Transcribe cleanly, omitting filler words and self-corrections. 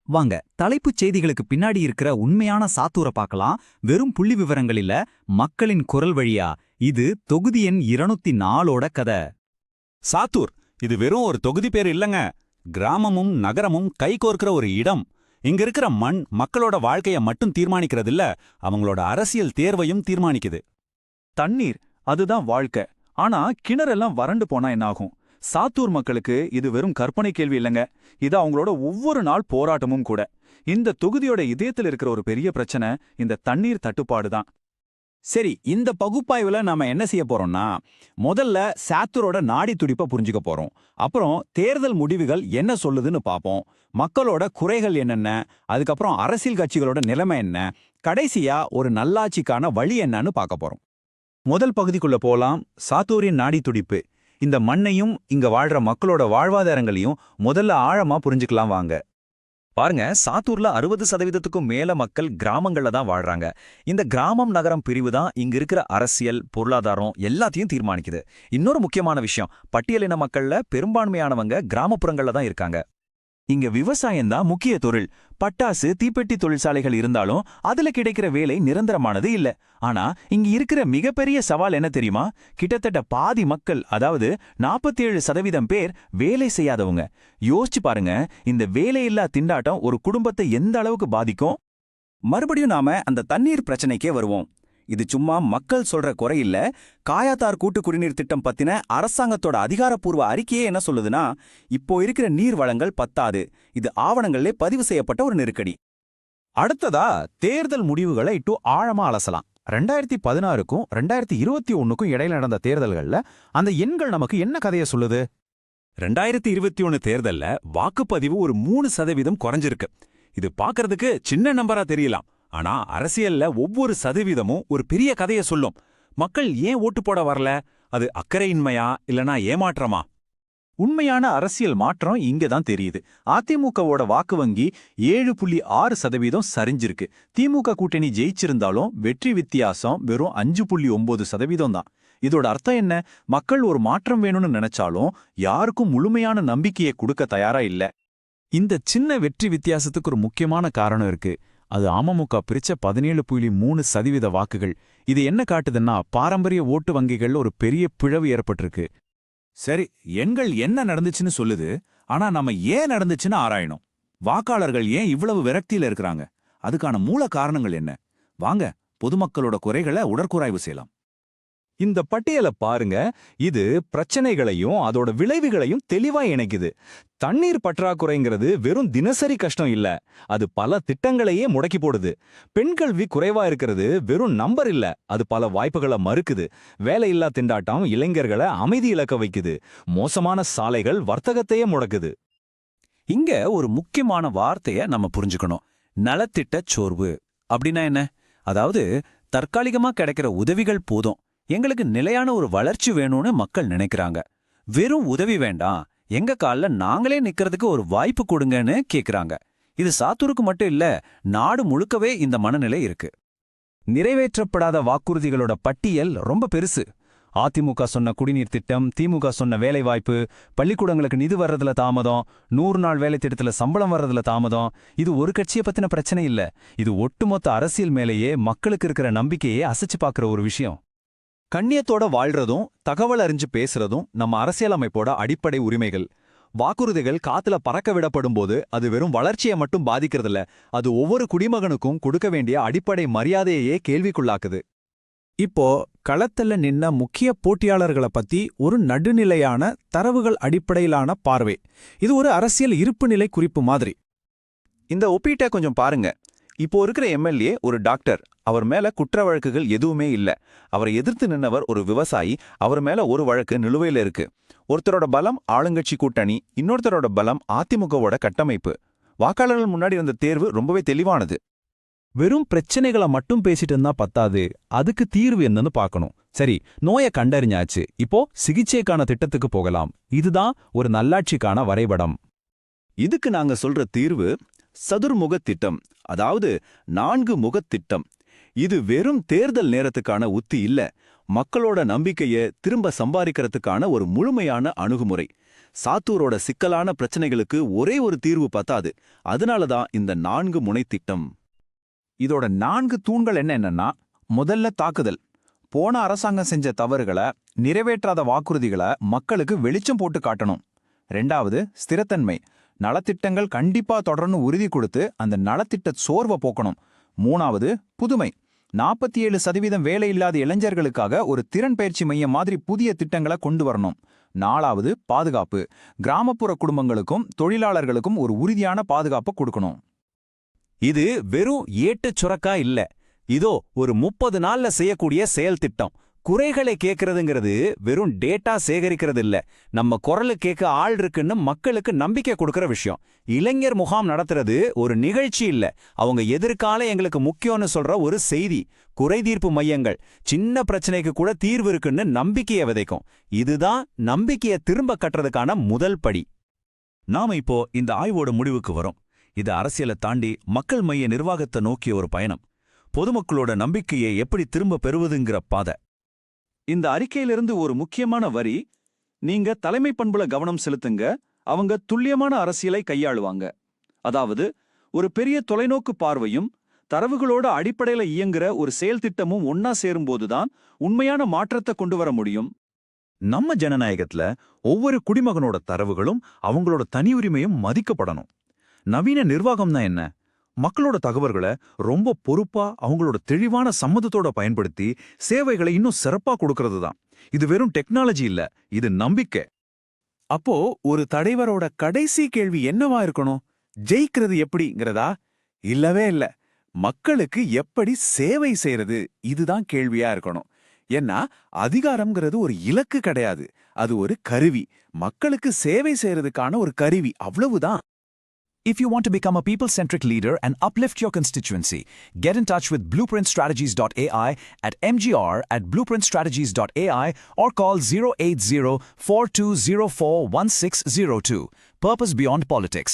வாங்க தலைப்புச் செய்திகளுக்கு பின்னாடி இருக்கிற உண்மையான சாத்தூரை பார்க்கலாம். வெறும் புள்ளி விவரங்கள் இல்ல, மக்களின் குரல் வழியா. இது தொகுதி எண் 204ஓட கதை. சாத்தூர் இது வெறும் ஒரு தொகுதி பேர் இல்லங்க. கிராமமும் நகரமும் கைகோர்க்கிற ஒரு இடம். இங்க இருக்கிற மண் மக்களோட வாழ்க்கைய மட்டும் தீர்மானிக்கிறது இல்ல, அவங்களோட அரசியல் தேர்வையும் தீர்மானிக்குது. தண்ணீர் அதுதான் வாழ்க்கை. ஆனா கிணறெல்லாம் வறண்டு போனா என்னாகும்? சாத்தூர் மக்களுக்கு இது வெறும் கற்பனை கேள்வி இல்லைங்க, இது அவங்களோட ஒவ்வொரு நாள் போராட்டமும் கூட. இந்த தொகுதியோட இதயத்தில் இருக்கிற ஒரு பெரிய பிரச்சனை இந்த தண்ணீர் தட்டுப்பாடு தான். சரி, இந்த பகுப்பாய்வுல நாம என்ன செய்ய போறோம்னா, முதல்ல சாத்தூரோட நாடி துடிப்பை புரிஞ்சுக்க போறோம். அப்புறம் தேர்தல் முடிவுகள் என்ன சொல்லுதுன்னு பார்ப்போம். மக்களோட குறைகள் என்னென்ன, அதுக்கப்புறம் அரசியல் கட்சிகளோட நிலைமை என்ன, கடைசியா ஒரு நல்லாட்சிக்கான வழி என்னன்னு பார்க்க போறோம். முதல் பகுதிக்குள்ள போலாம். சாத்தூரின் நாடி துடிப்பு. இந்த மண்ணையும் இங்க வாழ்ற மக்களோட வாழ்வாதாரங்களையும் முதல்ல ஆழமா புரிஞ்சுக்கலாம் வாங்க. பாருங்க, சாத்தூர்ல 60%க்கும் மேல மக்கள் கிராமங்கள்ல தான் வாழ்றாங்க. இந்த கிராமம் நகரம் பிரிவு தான் இங்க இருக்கிற அரசியல், பொருளாதாரம் எல்லாத்தையும் தீர்மானிக்குது. இன்னொரு முக்கியமான விஷயம், பட்டியலின மக்கள்ல பெரும்பான்மையானவங்க கிராமப்புறங்கள்ல தான் இருக்காங்க. இங்க விவசாயம் தான் முக்கிய தொழில். பட்டாசு, தீப்பெட்டி தொழிற்சாலைகள் இருந்தாலும் அதுல கிடைக்கிற வேலை நிரந்தரமானது இல்ல. ஆனா இங்க இருக்கிற மிகப்பெரிய சவால் என்ன தெரியுமா? கிட்டத்தட்ட பாதி மக்கள், அதாவது 47% பேர் வேலை செய்யாதவங்க. யோசிச்சு பாருங்க, இந்த வேலையில்லா திண்டாட்டம் ஒரு குடும்பத்தை எந்த அளவுக்கு பாதிக்கும். மறுபடியும் நாம அந்த தண்ணீர் பிரச்சனைக்கே வருவோம். இது சும்மா மக்கள் சொல்ற குறை இல்ல. காயாத்தார் கூட்டு குடிநீர் திட்டம் பத்தின அரசாங்கத்தோட அதிகாரப்பூர்வ அறிக்கையே என்ன சொல்லுதுன்னா, இப்போ இருக்கிற நீர் வளங்கள் பத்தாது. இது ஆவணங்களிலே பதிவு செய்யப்பட்ட ஒரு நெருக்கடி. அடுத்ததா தேர்தல் முடிவுகளை இட்டு ஆழமா அலசலாம். 2016க்கும் 2021க்கும் இடையில நடந்த தேர்தல்கள்ல அந்த எண்கள் நமக்கு என்ன கதையை சொல்லுது? 2021 தேர்தல்ல வாக்குப்பதிவு ஒரு 3% குறைஞ்சிருக்கு. இது பார்க்கறதுக்கு சின்ன நம்பரா தெரியலாம். ஆனா அரசியல்ல ஒவ்வொரு சதவீதமும் ஒரு பெரிய கதையை சொல்லும். மக்கள் ஏன் ஓட்டு போட வரல? அது அக்கறையின்மையா இல்லனா ஏமாற்றமா? உண்மையான அரசியல் மாற்றம் இங்கதான் தெரியுது. அதிமுகவோட வாக்கு வங்கி 7.6% சரிஞ்சிருக்கு. திமுக கூட்டணி ஜெயிச்சிருந்தாலும் வெற்றி வித்தியாசம் வெறும் 5.9% தான். இதோட அர்த்தம் என்ன? மக்கள் ஒரு மாற்றம் வேணும்னு நினைச்சாலும் யாருக்கும் முழுமையான நம்பிக்கையை கொடுக்க தயாரா இல்ல. இந்த சின்ன வெற்றி வித்தியாசத்துக்கு ஒரு முக்கியமான காரணம் இருக்கு. அது அமமுக பிரிச்ச 17.3% வாக்குகள். இது என்ன காட்டுதுன்னா, பாரம்பரிய ஓட்டு வங்கிகள் ஒரு பெரிய பிழவு ஏற்பட்டிருக்கு. சரி, எண்கள் என்ன நடந்துச்சுன்னு சொல்லுது. ஆனா நம்ம ஏன் நடந்துச்சுன்னு ஆராயணும். வாக்காளர்கள் ஏன் இவ்வளவு விரக்தியில இருக்கிறாங்க? அதுக்கான மூல காரணங்கள் என்ன? வாங்க பொதுமக்களோட குறைகளை உடற்கூராய்வு செய்யலாம். இந்த பட்டியலை பாருங்க. இது பிரச்சனைகளையும் அதோட விளைவுகளையும் தெளிவா இணைக்குது. தண்ணீர் பற்றாக்குறைங்கிறது வெறும் தினசரி கஷ்டம் இல்ல, அது பல திட்டங்களையே முடக்கி போடுது. பெண் கல்வி குறைவா இருக்கிறது வெறும் நம்பர் இல்ல, அது பல வாய்ப்புகளை மறுக்குது. வேலையில்லா திண்டாட்டம் இளைஞர்களை அமைதி இழக்க வைக்குது. மோசமான சாலைகள் வர்த்தகத்தையே முடக்குது. இங்க ஒரு முக்கியமான வார்த்தைய நம்ம புரிஞ்சுக்கணும். நலத்திட்ட சோர்வு அப்படின்னா என்ன? அதாவது தற்காலிகமா கிடைக்கிற உதவிகள் போதும், எங்களுக்கு நிலையான ஒரு வளர்ச்சி வேணும்னு மக்கள் நினைக்கிறாங்க. வெறும் உதவி வேண்டாம், எங்க கால்ல நாங்களே நிக்கிறதுக்கு ஒரு வாய்ப்பு கொடுங்கன்னு கேக்குறாங்க. இது சாத்தூருக்கு மட்டும் இல்ல, நாடு முழுக்கவே இந்த மனநிலை இருக்கு. நிறைவேற்றப்படாத வாக்குறுதிகளோட பட்டியல் ரொம்ப பெருசு. அதிமுக சொன்ன குடிநீர் திட்டம், திமுக சொன்ன வேலைவாய்ப்பு, பள்ளிக்கூடங்களுக்கு நிதி வர்றதுல தாமதம், 100 நாள் வேலை திட்டத்துல சம்பளம் வர்றதுல தாமதம். இது ஒரு கட்சியை பத்தின பிரச்சனை இல்ல, இது ஒட்டுமொத்த அரசியல் மேலேயே மக்களுக்கு இருக்கிற நம்பிக்கையே அசைச்சு பார்க்கிற ஒரு விஷயம். கண்ணியத்தோட வாழ்றதும் தகவல் அறிஞ்சு பேசுறதும் நம்ம அரசியலமைப்போட அடிப்படை உரிமைகள். வாக்குறுதிகள் காத்துல பறக்க விடப்படும் போது அது வெறும் வளர்ச்சியை மட்டும் பாதிக்கிறதில்ல, அது ஒவ்வொரு குடிமகனுக்கும் கொடுக்க வேண்டிய அடிப்படை மரியாதையே கேள்விக்குள்ளாக்குது. இப்போ களத்துல நின்ன முக்கிய போட்டியாளர்களை பத்தி ஒரு நடுநிலையான தரவுகள் அடிப்படையிலான பார்வை. இது ஒரு அரசியல் இருப்புநிலை குறிப்பு மாதிரி. இந்த ஒப்பீட்டை கொஞ்சம் பாருங்க. இப்போ இருக்கிற எம்எல்ஏ ஒரு டாக்டர், அவர் மேல குற்ற வழக்குகள் எதுவுமே இல்ல. அவரை எதிர்த்து நின்னவர் ஒரு விவசாயி, அவர் மேல ஒரு வழக்கு நிலுவையில இருக்கு. ஒருத்தரோட பலம் ஆளுங்கட்சி கூட்டணி, இன்னொருத்தரோட பலம் அதிமுகவோட கட்டமைப்பு. வாக்காளர்கள் முன்னாடி வந்த தேர்வு ரொம்பவே தெளிவானது. வெறும் பிரச்சனைகளை மட்டும் பேசிட்டு இருந்தா பத்தாது, அதுக்கு தீர்வு என்னன்னு பார்க்கணும். சரி, நோயை கண்டறிஞ்சாச்சு, இப்போ சிகிச்சைக்கான திட்டத்துக்கு போகலாம். இதுதான் ஒரு நல்லாட்சிக்கான வரைபடம். இதுக்கு நாங்க சொல்ற தீர்வு சதுர்முக திட்டம், அதாவது 4 முகத் திட்டம். இது வெறும் தேர்தல் நேரத்துக்கான உத்தி இல்ல, மக்களோட நம்பிக்கையை திரும்ப சம்பாதிக்கிறதுக்கான ஒரு முழுமையான அணுகுமுறை. சாத்தூரோட சிக்கலான பிரச்சனைகளுக்கு ஒரே ஒரு தீர்வு பத்தாது. அதனாலதான் இந்த 4 முனை திட்டம். இதோட 4 தூண்கள் என்னன்னா, முதல்ல தாக்குதல். போன அரசாங்கம் செஞ்ச தவறுகளை, நிறைவேற்றாத வாக்குறுதிகளை மக்களுக்கு வெளிச்சம் போட்டு காட்டணும். 2வது ஸ்திரத்தன்மை. நலத்திட்டங்கள் கண்டிப்பா தொடர்ந்து உறுதி கொடுத்து அந்த நலத்திட்ட சோர்வை போக்கணும். 3வது புதுமை. 47% வேலையில்லாத இளைஞர்களுக்காக ஒரு திறன் பயிற்சி மையம் மாதிரி புதிய திட்டங்களை கொண்டு வரணும். 4வது பாதுகாப்பு. கிராமப்புற குடும்பங்களுக்கும் தொழிலாளர்களுக்கும் ஒரு உறுதியான பாதுகாப்பை கொடுக்கணும். இது வெறும் ஏட்டுச் சுரக்கா இல்ல. இதோ ஒரு 30 நாள்ல செய்யக்கூடிய செயல் திட்டம். குறைகளை கேட்கறதுங்கிறது வெறும் டேட்டா சேகரிக்கிறது இல்ல, நம்ம குரலு கேட்க ஆள் இருக்குன்னு மக்களுக்கு நம்பிக்கை கொடுக்கற விஷயம். இளைஞர் முகாம் நடத்துறது ஒரு நிகழ்ச்சி இல்ல, அவங்க எதிர்காலம் எங்களுக்கு முக்கியம்னு சொல்ற ஒரு செய்தி. குறைதீர்ப்பு மையங்கள் சின்ன பிரச்சனைக்கு கூட தீர்வு இருக்குன்னு நம்பிக்கையை விதைக்கும். இதுதான் நம்பிக்கையை திரும்ப கட்டுறதுக்கான முதல் படி. நாம இப்போ இந்த ஆய்வோட முடிவுக்கு வரோம். இது அரசியலை தாண்டி மக்கள் மைய நிர்வாகத்தை நோக்கிய ஒரு பயணம். பொதுமக்களோட நம்பிக்கையை எப்படி திரும்ப பெறுவதுங்கிற பாதை. இந்த அறிக்கையிலிருந்து ஒரு முக்கியமான வரி, நீங்க தலைமை பண்புல கவனம் செலுத்துங்க, அவங்க துல்லியமான அரசியலை கையாளுவாங்க. அதாவது ஒரு பெரிய தொலைநோக்கு பார்வையும் தரவுகளோட அடிப்படையில இயங்குற ஒரு செயல் திட்டமும் ஒன்னா சேரும்போதுதான் உண்மையான மாற்றத்தை கொண்டு வர முடியும். நம்ம ஜனநாயகத்துல ஒவ்வொரு குடிமகனோட தரவுகளும் அவங்களோட தனி உரிமையும் மதிக்கப்படணும். நவீன நிர்வாகம்னா என்ன? மக்களோட தகவல்களை ரொம்ப பொறுப்பா அவங்களோட தெளிவான சம்மதத்தோட பயன்படுத்தி சேவைகளை இன்னும் சிறப்பா கொடுக்கறது தான். இது வெறும் டெக்னாலஜி இல்ல, இது நம்பிக்கை. அப்போ ஒரு தலைவரோட கடைசி கேள்வி என்னவா இருக்கணும்? ஜெயிக்கிறது எப்படிங்கிறதா? இல்லவே இல்ல, மக்களுக்கு எப்படி சேவை செய்யறது, இதுதான் கேள்வியா இருக்கணும். ஏன்னா அதிகாரம்ங்கிறது ஒரு இலக்கு கிடையாது, அது ஒரு கருவி. மக்களுக்கு சேவை செய்யறதுக்கான ஒரு கருவி, அவ்வளவுதான். If you want to become a people-centric leader and uplift your constituency, get in touch with blueprintstrategies.ai at mgr@blueprintstrategies.ai or call 080-4204-1602. Purpose Beyond Politics.